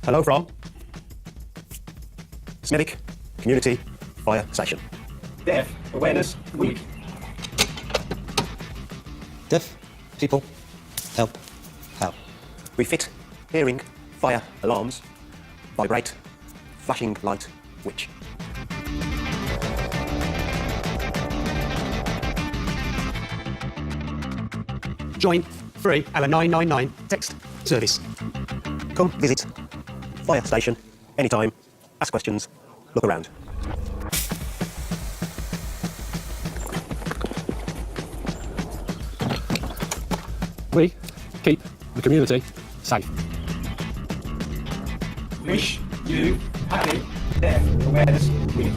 Hello from Smedic Community Fire Station. Deaf Awareness Week. Deaf people, help, help. We fit hearing fire alarms, vibrate flashing light witch. Join free our 999 text service. Come visit Fire Station anytime, ask questions, look around. We keep the community safe. Wish you happy Deaf Awareness Week.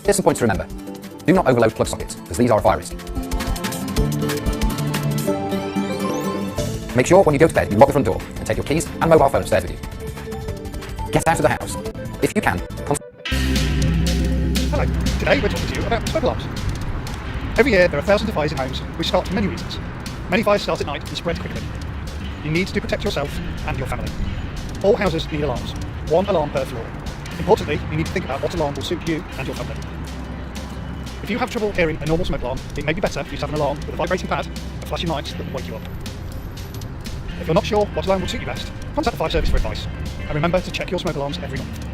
Here's some points to remember. Do not overload plug sockets, as these are a fire risk. Make sure when you go to bed you lock the front door and take your keys and mobile phone upstairs with you. Get out of the house. If you can, Hello, today we're talking to you about smoke alarms. Every year there are thousands of fires in homes which start for many reasons. Many fires start at night and spread quickly. You need to protect yourself and your family. All houses need alarms, one alarm per floor. Importantly, you need to think about what alarm will suit you and your family. If you have trouble hearing a normal smoke alarm, it may be better for you to have an alarm with a vibrating pad and flashing lights that will wake you up. If you're not sure what alarm will suit you best, contact the fire service for advice. And remember to check your smoke alarms every month.